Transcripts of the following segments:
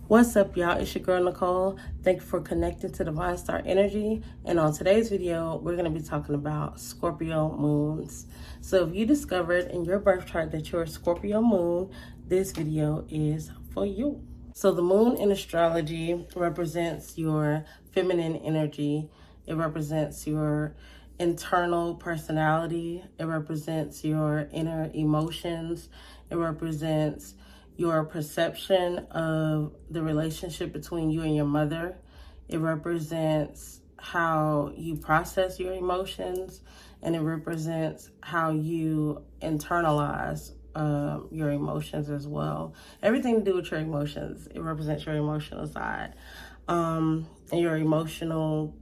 What's up, y'all? It's your girl Nicole. Thank you for connecting to Divine Star Energy. And on today's video, we're going to be talking about Scorpio moons. So if you discovered in your birth chart that you're a Scorpio moon, this video is for you. So the moon in astrology represents your feminine energy. It represents your internal personality. It represents your inner emotions. It represents your perception of the relationship between you and your mother. It represents how you process your emotions, and it represents how you internalize your emotions as well. Everything to do with your emotions. It represents your emotional side and your emotional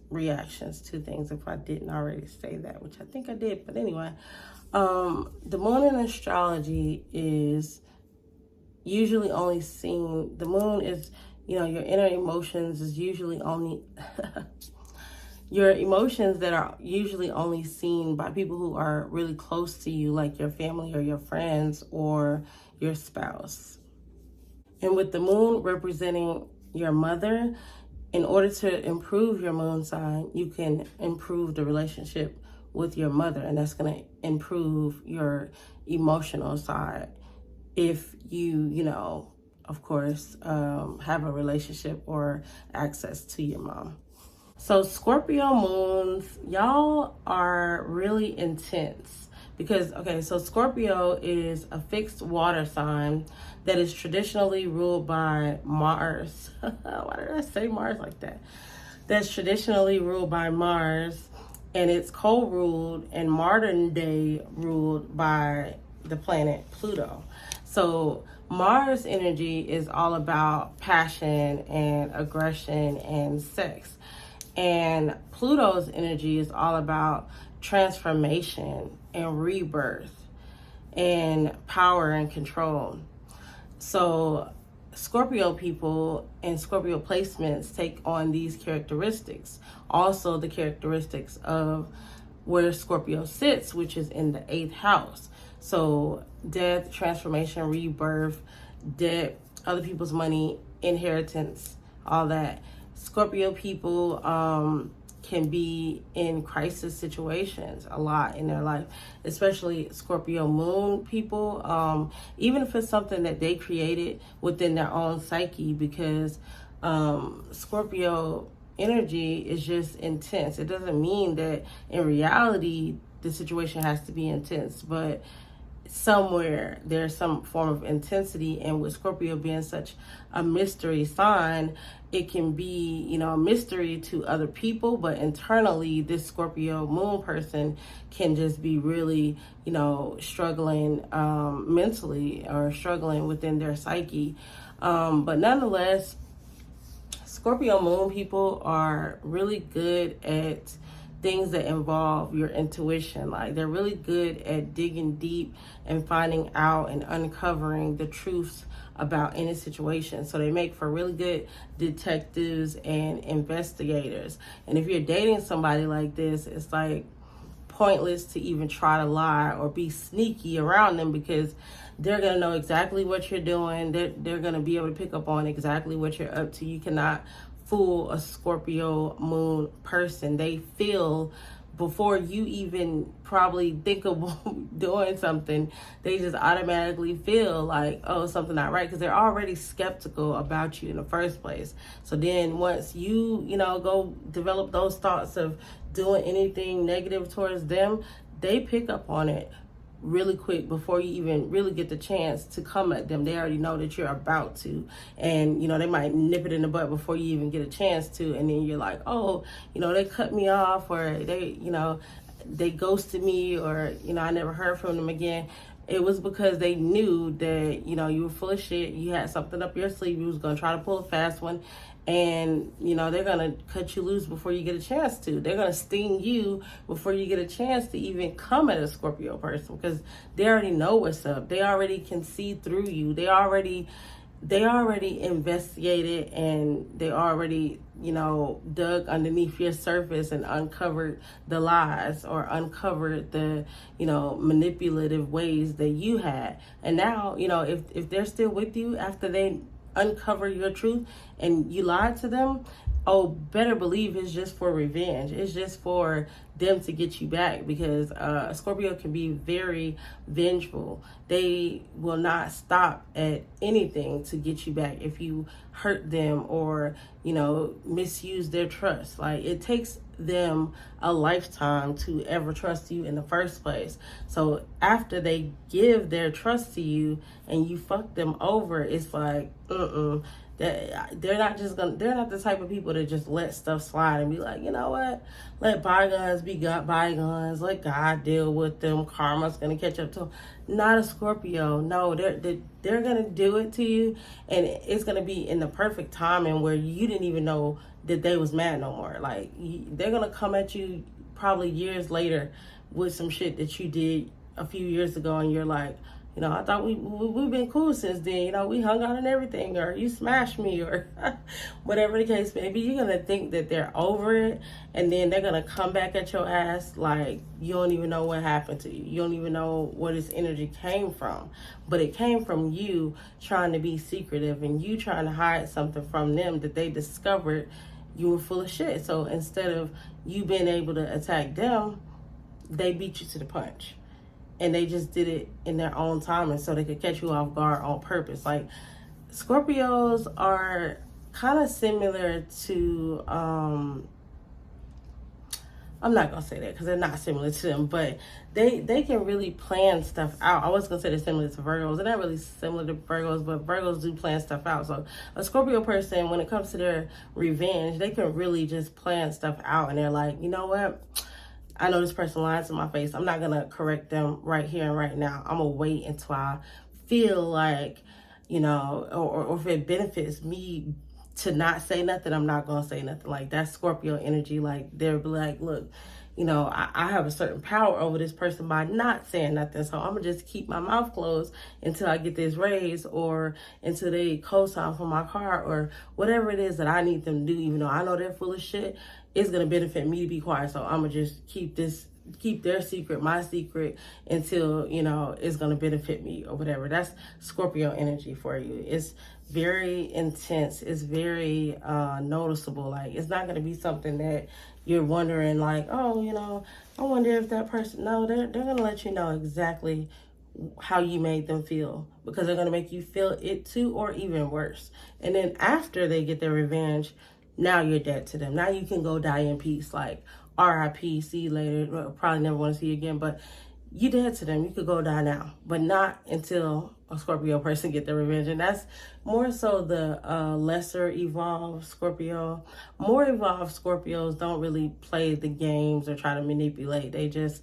reactions to things, if I didn't already say that, which I think I did. But anyway, the moon in astrology is usually only seen, the moon is, your inner emotions is usually only, your emotions that are usually only seen by people who are really close to you, like your family or your friends or your spouse. And with the moon representing your mother, in order to improve your moon sign, you can improve the relationship with your mother, and that's going to improve your emotional side if you of course, have a relationship or access to your mom. So Scorpio moons, y'all are really intense because, okay, so Scorpio is a fixed water sign that is traditionally ruled by Mars. Why did I say Mars like that? That's traditionally ruled by Mars, and it's co-ruled and modern day ruled by the planet Pluto. So Mars energy is all about passion and aggression and sex. And Pluto's energy is all about transformation and rebirth and power and control. So Scorpio people and Scorpio placements take on these characteristics. Also the characteristics of where Scorpio sits, which is in the 8th house. So death, transformation, rebirth, debt, other people's money, inheritance, all that. Scorpio people can be in crisis situations a lot in their life, especially Scorpio moon people, even if it's something that they created within their own psyche, because Scorpio energy is just intense. It doesn't mean that in reality the situation has to be intense, but somewhere there's some form of intensity. And with Scorpio being such a mystery sign, it can be, a mystery to other people, but internally this Scorpio moon person can just be really, struggling mentally or struggling within their psyche. But nonetheless, Scorpio moon people are really good at things that involve your intuition. Like, they're really good at digging deep and finding out and uncovering the truths about any situation. So they make for really good detectives and investigators. And if you're dating somebody like this, it's like pointless to even try to lie or be sneaky around them, because they're going to know exactly what you're doing. They're going to be able to pick up on exactly what you're up to. You cannot fool a Scorpio moon person. They feel before you even probably think of doing something. They just automatically feel like, oh, something not right, because they're already skeptical about you in the first place. So then once you go develop those thoughts of doing anything negative towards them, they pick up on it really quick before you even really get the chance to come at them. They already know that you're about to, and they might nip it in the butt before you even get a chance to. And then you're like, oh, they cut me off, or they ghosted me, or I never heard from them again. It was because they knew that you were full of shit. You had something up your sleeve. You was gonna try to pull a fast one, and they're gonna cut you loose before you get a chance to. They're gonna sting you before you get a chance to even come at a Scorpio person, because they already know what's up. They already can see through you. They already investigated, and they already dug underneath your surface and uncovered the lies, or uncovered the manipulative ways that you had. And now if they're still with you after they uncover your truth and you lied to them, oh, better believe it's just for revenge. It's just for them to get you back, because Scorpio can be very vengeful. They will not stop at anything to get you back if you hurt them or, misuse their trust. Like, it takes them a lifetime to ever trust you in the first place. So after they give their trust to you and you fuck them over, it's like, they're not the type of people that just let stuff slide and be like, you know what, let bygones be bygones, let God deal with them, karma's gonna catch up to them. Not a Scorpio. No, they're gonna do it to you, and it's gonna be in the perfect timing where you didn't even know that they was mad no more. Like, they're gonna come at you probably years later with some shit that you did a few years ago, and you're like, I thought we've been cool since then. We hung out and everything, or you smashed me, or whatever the case may be. You're going to think that they're over it, and then they're going to come back at your ass like you don't even know what happened to you. You don't even know where this energy came from. But it came from you trying to be secretive and you trying to hide something from them that they discovered you were full of shit. So instead of you being able to attack them, they beat you to the punch. And they just did it in their own time, and so they could catch you off guard on purpose. Like, Scorpios are kind of similar to, I'm not going to say that because they're not similar to them, but they can really plan stuff out. I was going to say they're similar to Virgos. They're not really similar to Virgos, but Virgos do plan stuff out. So a Scorpio person, when it comes to their revenge, they can really just plan stuff out, and they're like, you know what? I know this person lied to my face. I'm not going to correct them right here and right now. I'm going to wait until I feel like, or if it benefits me to not say nothing, I'm not going to say nothing. Like, that's Scorpio energy. Like, they're like, look, I have a certain power over this person by not saying nothing. So I'm going to just keep my mouth closed until I get this raise, or until they co-sign for my car, or whatever it is that I need them to do. Even though I know they're full of shit, it's going to benefit me to be quiet. So I'm going to just keep their secret, my secret, until, it's going to benefit me or whatever. That's Scorpio energy for you. It's very intense. It's very noticeable. Like, it's not going to be something that you're wondering like, oh, I wonder if that person, no, they're going to let you know exactly how you made them feel, because they're going to make you feel it too, or even worse. And then after they get their revenge, now you're dead to them. Now you can go die in peace, like R.I.P., see you later, probably never want to see you again, but you dead to them. You could go die now, but not until a Scorpio person get their revenge. And that's more so the lesser evolved Scorpio. More evolved Scorpios don't really play the games or try to manipulate. They just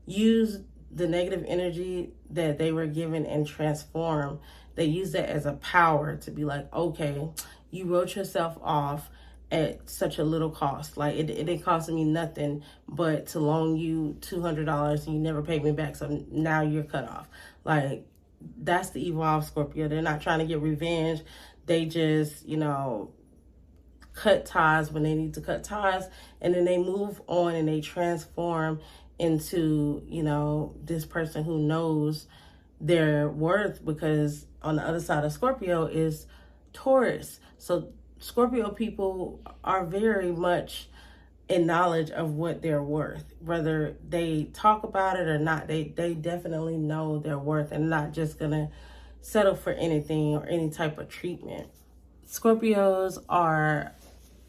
use the negative energy that they were given and transform. They use that as a power to be like, okay, you wrote yourself off at such a little cost. Like, it didn't cost me nothing but to loan you $200 and you never paid me back, so now you're cut off. Like, that's the evolved Scorpio. They're not trying to get revenge. They just, cut ties when they need to cut ties, and then they move on and they transform into, this person who knows their worth, because on the other side of Scorpio is Taurus. So Scorpio people are very much in knowledge of what they're worth, whether they talk about it or not. They definitely know their worth and not just gonna settle for anything or any type of treatment. Scorpios are,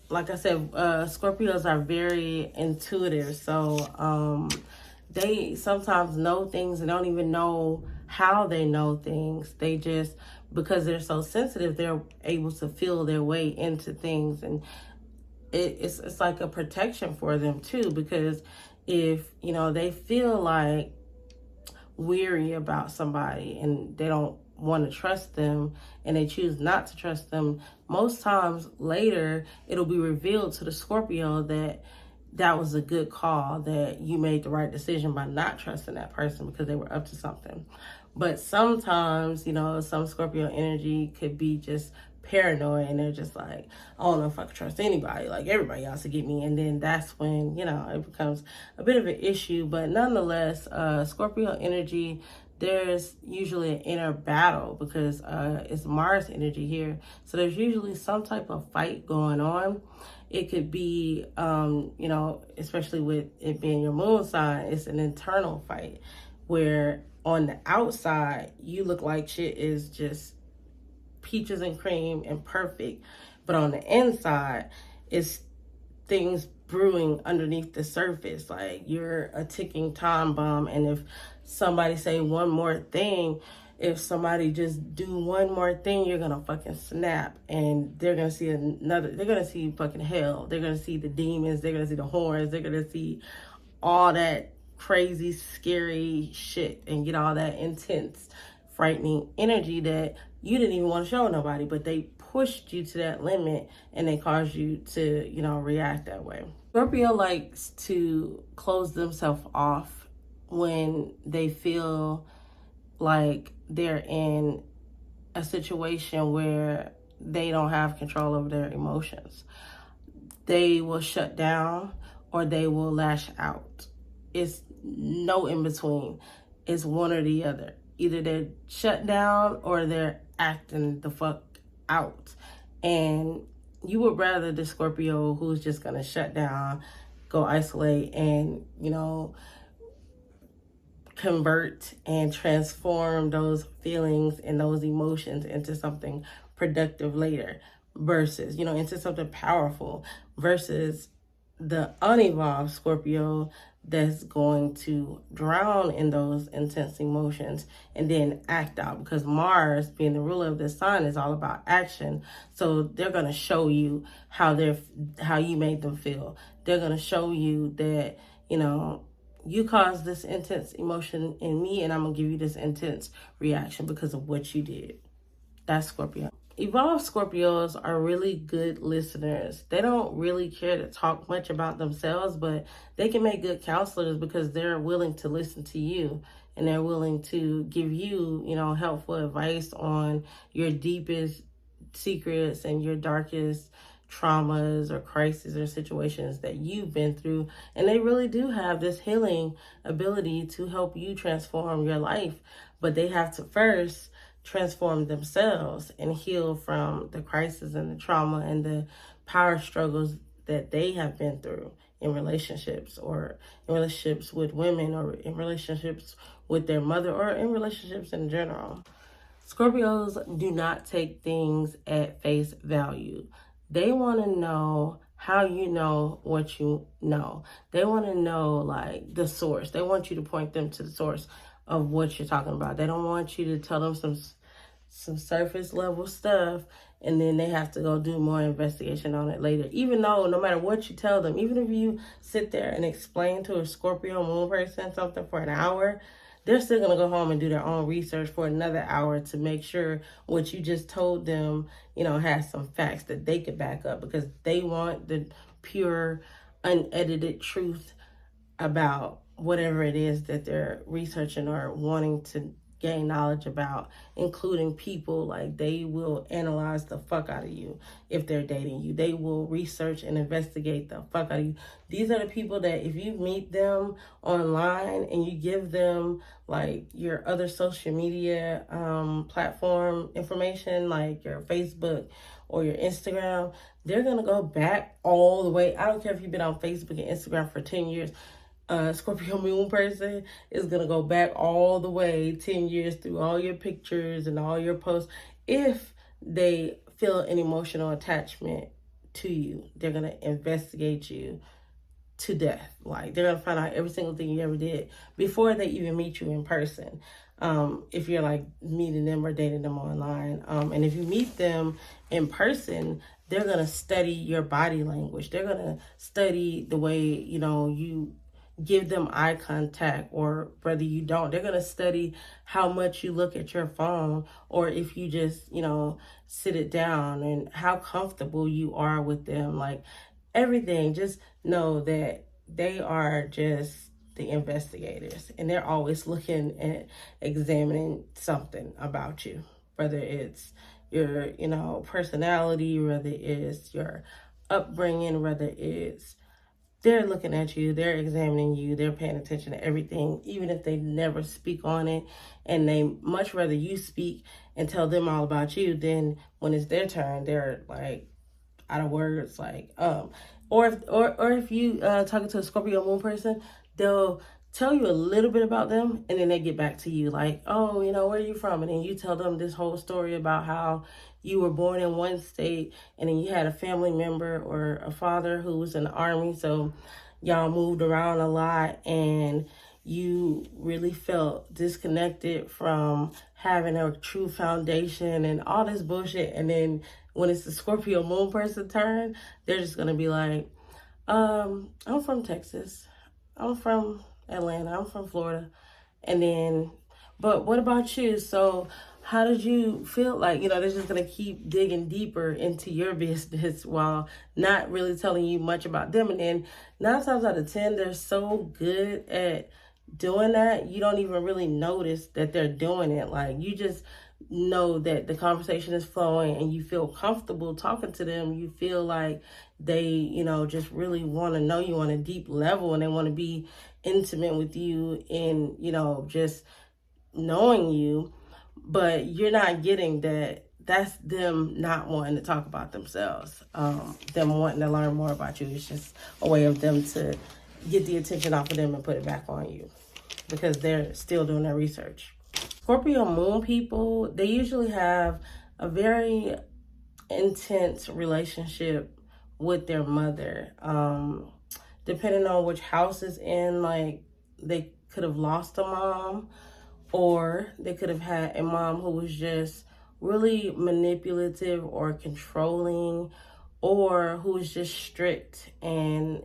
like I said, Scorpios are very intuitive. So they sometimes know things and don't even know how they know things. They just, because they're so sensitive, they're able to feel their way into things. And it's like a protection for them too, because if, they feel like weary about somebody and they don't want to trust them and they choose not to trust them, most times later it'll be revealed to the Scorpio that that was a good call, that you made the right decision by not trusting that person because they were up to something. But sometimes, some Scorpio energy could be just paranoid and they're just like, I don't know if I can trust anybody, like everybody else to get me. And then that's when, it becomes a bit of an issue. But nonetheless, Scorpio energy there's usually an inner battle because it's Mars energy here. So there's usually some type of fight going on. It could be, especially with it being your moon sign, it's an internal fight where on the outside, you look like shit is just peaches and cream and perfect. But on the inside, it's things brewing underneath the surface. Like you're a ticking time bomb. And if somebody say one more thing, if somebody just do one more thing, you're gonna fucking snap, and they're gonna see they're gonna see fucking hell. They're gonna see the demons, they're gonna see the horns, they're gonna see all that crazy, scary shit and get all that intense, frightening energy that you didn't even want to show nobody, but they pushed you to that limit and they caused you to, react that way. Scorpio likes to close themselves off when they feel like they're in a situation where they don't have control over their emotions. They will shut down or they will lash out. It's no in between. It's one or the other. Either they're shut down or they're acting the fuck out. And you would rather the Scorpio who's just gonna shut down, go isolate, and, convert and transform those feelings and those emotions into something productive later, versus, into something powerful, versus the unevolved Scorpio that's going to drown in those intense emotions and then act out, because Mars, being the ruler of the sign, is all about action. So they're going to show you how you made them feel. They're going to show you that, you caused this intense emotion in me, and I'm going to give you this intense reaction because of what you did. That's Scorpio. Evolved Scorpios are really good listeners. They don't really care to talk much about themselves, but they can make good counselors because they're willing to listen to you and they're willing to give you, helpful advice on your deepest secrets and your darkest traumas or crises or situations that you've been through. And they really do have this healing ability to help you transform your life, but they have to first transform themselves and heal from the crisis and the trauma and the power struggles that they have been through in relationships, or in relationships with women, or in relationships with their mother, or in relationships in general. Scorpios do not take things at face value. They want to know how you know what you know. They want to know, like, the source. They want you to point them to the source of what you're talking about. They don't want you to tell them some surface level stuff and then they have to go do more investigation on it later. Even though no matter what you tell them, even if you sit there and explain to a Scorpio moon person something for an hour, they're still going to go home and do their own research for another hour to make sure what you just told them, has some facts that they could back up, because they want the pure, unedited truth about whatever it is that they're researching or wanting to gain knowledge about, including people. Like, they will analyze the fuck out of you if they're dating you. They will research and investigate the fuck out of you. These are the people that if you meet them online and you give them like your other social media platform information, like your Facebook or your Instagram, they're gonna go back all the way. I don't care if you've been on Facebook and Instagram for 10 years. Scorpio moon person is going to go back all the way 10 years through all your pictures and all your posts. If they feel an emotional attachment to you, they're going to investigate you to death. Like, they're going to find out every single thing you ever did before they even meet you in person. If you're like meeting them or dating them online. And if you meet them in person, they're going to study your body language. They're going to study the way, you give them eye contact, or whether you don't. They're going to study how much you look at your phone, or if you just, sit it down, and how comfortable you are with them. Like, everything. Just know that they are just the investigators, and they're always looking at examining something about you, whether it's your, personality, whether it's your upbringing, whether it's they're looking at you, they're examining you, they're paying attention to everything, even if they never speak on it. And they much rather you speak and tell them all about you than when it's their turn, they're like out of words, like or if you talking to a Scorpio moon person, they'll tell you a little bit about them and then they get back to you like, oh, where are you from? And then you tell them this whole story about how you were born in one state and then you had a family member or a father who was in the army, so y'all moved around a lot and you really felt disconnected from having a true foundation and all this bullshit. And then when it's the Scorpio moon person turn, they're just gonna be like, I'm from Texas, I'm from Atlanta, I'm from Florida. And then, but what about you? So how did you feel? Like, they're just gonna keep digging deeper into your business while not really telling you much about them. And then 9 times out of 10, they're so good at doing that, you don't even really notice that they're doing it. Like, you just know that the conversation is flowing and you feel comfortable talking to them. You feel like they, just really want to know you on a deep level and they want to be intimate with you in, just knowing you. But you're not getting that. That's them not wanting to talk about themselves. Them wanting to learn more about you. It's just a way of them to get the attention off of them and put it back on you because they're still doing their research. Scorpio moon people, they usually have a very intense relationship with their mother. Depending on which house is in, like, they could have lost a mom, or they could have had a mom who was just really manipulative or controlling, or who was just strict and,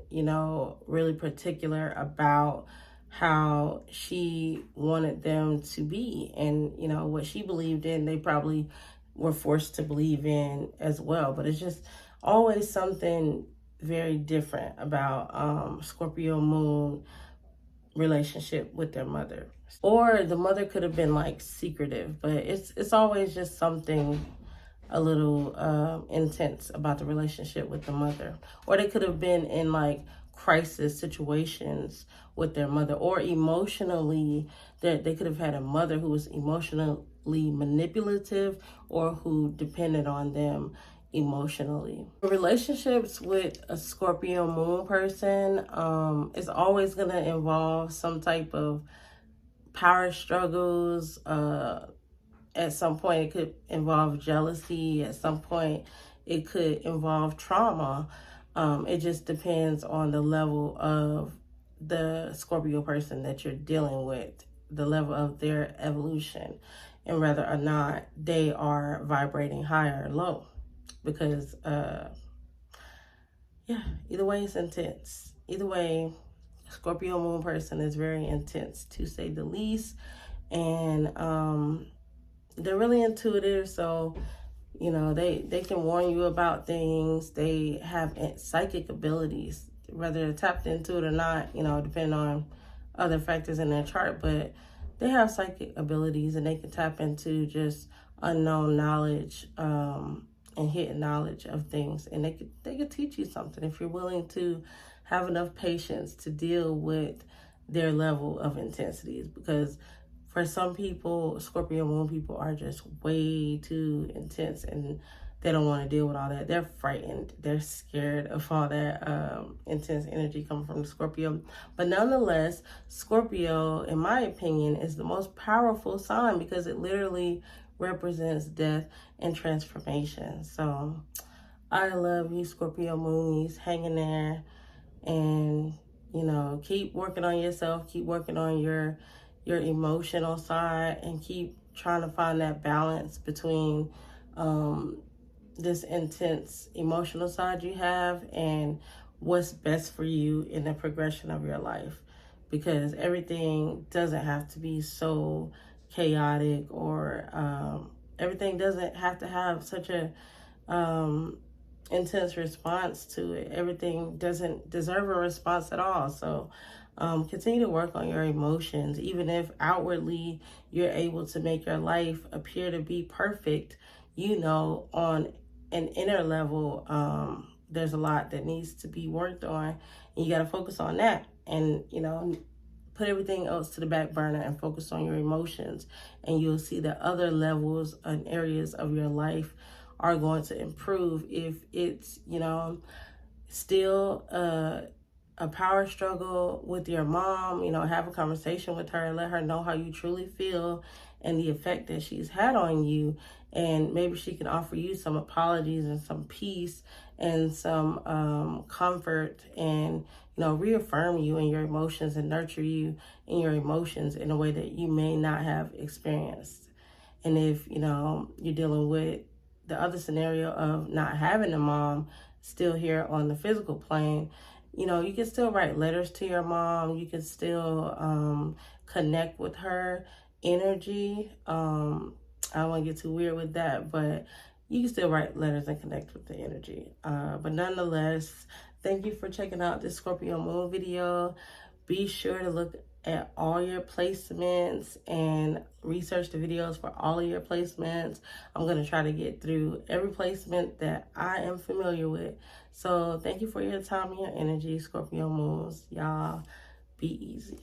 really particular about how she wanted them to be. And, what she believed in, they probably were forced to believe in as well. But it's just always something very different about Scorpio moon relationship with their mother. Or the mother could have been like secretive, but it's always just something a little intense about the relationship with the mother. Or they could have been in like crisis situations with their mother, or emotionally, that they could have had a mother who was emotionally manipulative or who depended on them emotionally. Relationships with a Scorpio moon person is always going to involve some type of power struggles. At some point, it could involve jealousy. At some point, it could involve trauma. It just depends on the level of the Scorpio person that you're dealing with, the level of their evolution, and whether or not they are vibrating high or low. Because, either way, it's intense. Either way, Scorpio moon person is very intense, to say the least. And they're really intuitive, so they can warn you about things. They have psychic abilities, whether they're tapped into it or not, depending on other factors in their chart. But they have psychic abilities and they can tap into just unknown knowledge and hidden knowledge of things. And they could teach you something if you're willing to have enough patience to deal with their level of intensities. Because for some people, Scorpio moon people are just way too intense and they don't want to deal with all that. They're frightened. They're scared of all that intense energy coming from the Scorpio. But nonetheless, Scorpio, in my opinion, is the most powerful sign because it literally represents death and transformation. So I love you, Scorpio moonies. Hang in there and, keep working on yourself. Keep working on your emotional side and keep trying to find that balance between this intense emotional side you have and what's best for you in the progression of your life, because everything doesn't have to be so chaotic, or everything doesn't have to have such a intense response to it. Everything doesn't deserve a response at all. So continue to work on your emotions. Even if outwardly you're able to make your life appear to be perfect, on an inner level, there's a lot that needs to be worked on, and you got to focus on that, and put everything else to the back burner and focus on your emotions, and you'll see that other levels and areas of your life are going to improve. If it's still a power struggle with your mom, have a conversation with her, let her know how you truly feel and the effect that she's had on you. And maybe she can offer you some apologies and some peace and some comfort, and reaffirm you in your emotions and nurture you in your emotions in a way that you may not have experienced. And if you're dealing with the other scenario of not having a mom still here on the physical plane, you can still write letters to your mom. You can still connect with her energy. I don't want to get too weird with that, but you can still write letters and connect with the energy. But nonetheless, thank you for checking out this Scorpio moon video. Be sure to look at all your placements and research the videos for all of your placements. I'm going to try to get through every placement that I am familiar with. So thank you for your time and your energy, Scorpio moons. Y'all be easy.